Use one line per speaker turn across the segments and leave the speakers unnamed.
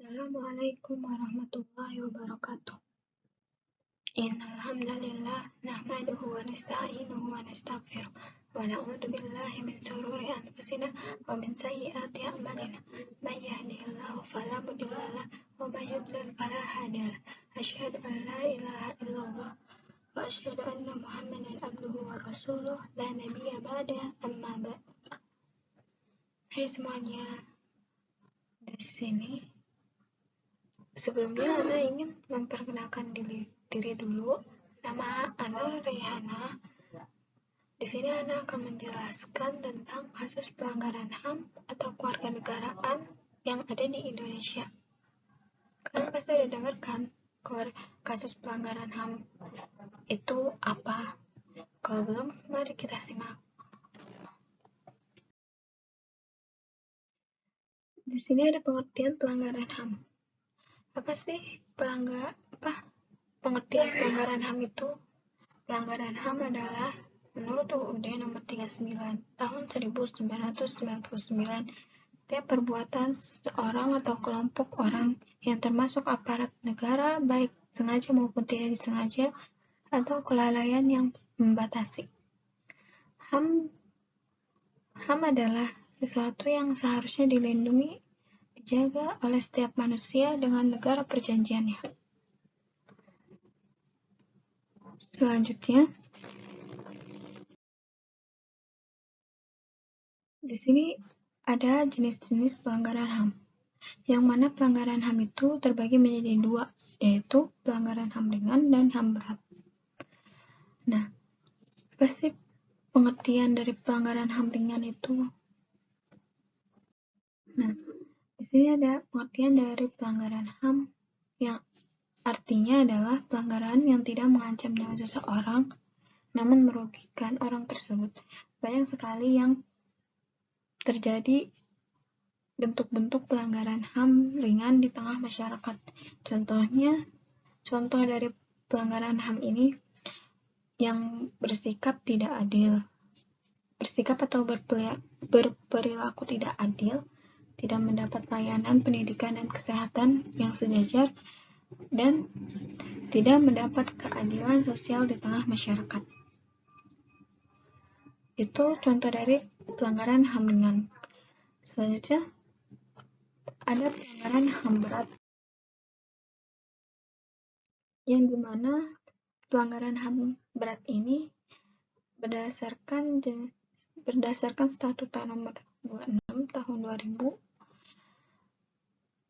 Assalamualaikum warahmatullahi wabarakatuh. Innal hamdalillah nahmaduhu wa nasta'inuhu wa nastaghfiruh wa na'udzu billahi min shururi anfusina wa min sayyiati a'malina. May yahdihillahu fala mudilla lahu wa may yudlil fala hadiya lahu. Asyhadu an la ilaha illallah wa asyhadu anna Muhammadan abduhu wa rasuluh la nabiyya ba'da amma ba'd. Hai semuanya, di sini sebelumnya Ana ingin memperkenalkan diri dulu. Nama Ana Rayhana. Di sini Ana akan menjelaskan tentang kasus pelanggaran HAM atau kewarganegaraan yang ada di Indonesia. Kalian pasti udah dengar kan kasus pelanggaran HAM itu apa? Kalau belum, mari kita simak. Di sini ada pengertian pelanggaran HAM. Apa sih pengertian pelanggaran HAM itu? Pelanggaran HAM adalah menurut UUD nomor 39 tahun 1999, setiap perbuatan seseorang atau kelompok orang yang termasuk aparat negara, baik sengaja maupun tidak disengaja, atau kelalaian yang membatasi. HAM adalah sesuatu yang seharusnya dilindungi, dijaga oleh setiap manusia dengan negara perjanjiannya. Selanjutnya, di sini ada jenis-jenis pelanggaran HAM, yang mana pelanggaran HAM itu terbagi menjadi dua, yaitu pelanggaran HAM ringan dan HAM berat. Nah, apa sih pengertian dari pelanggaran HAM ringan itu? Nah, di sini ada pengertian dari pelanggaran HAM yang artinya adalah pelanggaran yang tidak mengancam nyawa seseorang, namun merugikan orang tersebut. Banyak sekali yang terjadi bentuk-bentuk pelanggaran HAM ringan di tengah masyarakat. Contoh dari pelanggaran HAM ini yang bersikap tidak adil, bersikap atau berperilaku tidak adil, tidak mendapat layanan pendidikan dan kesehatan yang sejajar, dan tidak mendapat keadilan sosial di tengah masyarakat. Itu contoh dari pelanggaran HAM ringan. Selanjutnya, ada pelanggaran HAM berat, yang dimana pelanggaran HAM berat ini berdasarkan Statuta Nomor 26 Tahun 2000.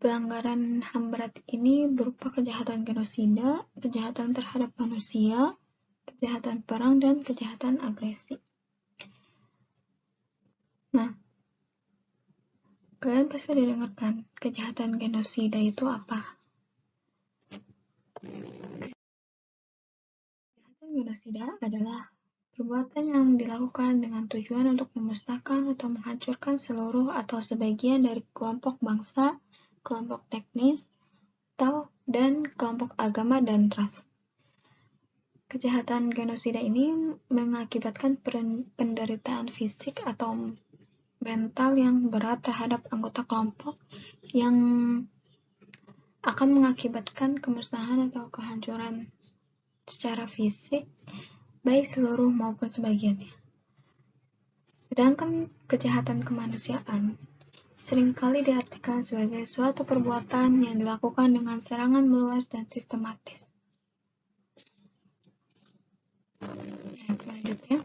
Pelanggaran HAM berat ini berupa kejahatan genosida, kejahatan terhadap manusia, kejahatan perang, dan kejahatan agresi. Nah, kalian pasti udah dengar kan, kejahatan genosida itu apa? Kejahatan genosida adalah perbuatan yang dilakukan dengan tujuan untuk memusnahkan atau menghancurkan seluruh atau sebagian dari kelompok bangsa, kelompok etnis, dan kelompok agama dan ras. Kejahatan genosida ini mengakibatkan penderitaan fisik atau mental yang berat terhadap anggota kelompok, yang akan mengakibatkan kemusnahan atau kehancuran secara fisik, baik seluruh maupun sebagiannya. Sedangkan kejahatan kemanusiaan seringkali diartikan sebagai suatu perbuatan yang dilakukan dengan serangan meluas dan sistematis. Nah, selanjutnya,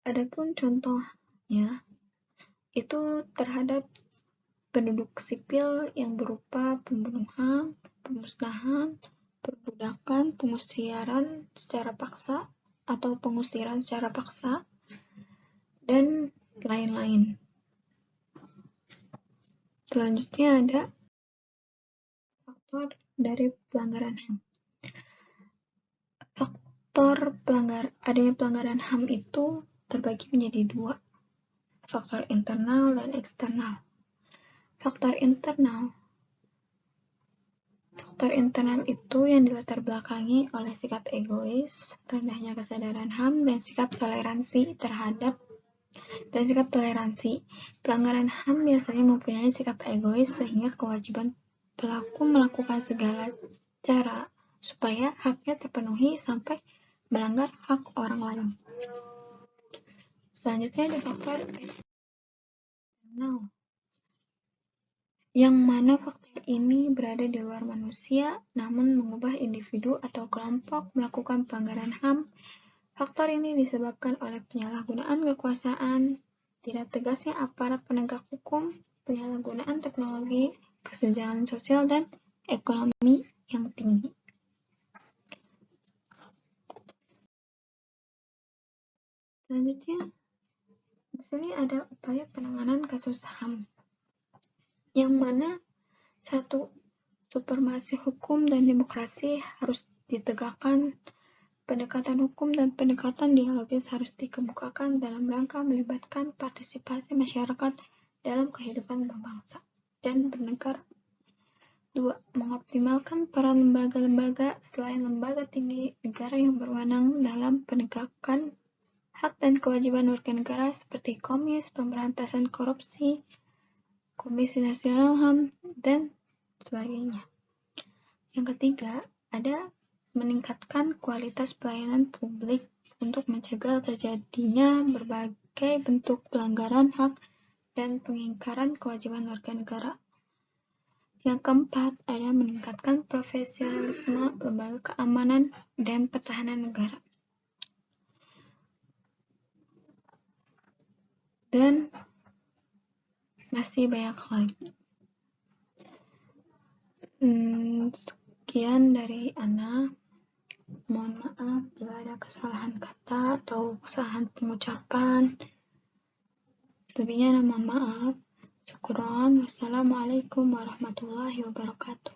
adapun contohnya itu terhadap penduduk sipil yang berupa pembunuhan, pemusnahan, perbudakan, pengusiran secara paksa atau pengusiran secara paksa, dan lain-lain. Selanjutnya ada faktor dari pelanggaran HAM. Adanya pelanggaran HAM itu terbagi menjadi dua, faktor internal dan eksternal. Faktor internal itu yang dilatar belakangi oleh sikap egois, rendahnya kesadaran HAM, dan sikap toleransi terhadap Dan sikap toleransi. Pelanggaran HAM biasanya mempunyai sikap egois sehingga kewajiban pelaku melakukan segala cara supaya haknya terpenuhi sampai melanggar hak orang lain. Selanjutnya ada faktor eksternal, yang mana faktor ini berada di luar manusia namun mengubah individu atau kelompok melakukan pelanggaran HAM. Faktor ini disebabkan oleh penyalahgunaan kekuasaan, tidak tegasnya aparat penegak hukum, penyalahgunaan teknologi, kesenjangan sosial, dan ekonomi yang tinggi. Selanjutnya, di sini ada upaya penanganan kasus HAM, yang mana satu, supremasi hukum dan demokrasi harus ditegakkan. Pendekatan hukum dan pendekatan dialogis harus dikemukakan dalam rangka melibatkan partisipasi masyarakat dalam kehidupan berbangsa dan bernegara. 2. Mengoptimalkan peran lembaga-lembaga selain lembaga tinggi negara yang berwenang dalam penegakan hak dan kewajiban warga negara seperti Komisi Pemberantasan Korupsi, Komisi Nasional HAM, dan sebagainya. Yang ketiga, ada meningkatkan kualitas pelayanan publik untuk mencegah terjadinya berbagai bentuk pelanggaran hak dan pengingkaran kewajiban warga negara. Yang keempat, ada meningkatkan profesionalisme lembaga keamanan dan pertahanan negara. Dan masih banyak lagi. Sekian dari Ana. Mohon maaf bila ada kesalahan kata atau kesalahan pengucapan. Selebihnya mohon maaf. Syukron. Wassalamualaikum warahmatullahi wabarakatuh.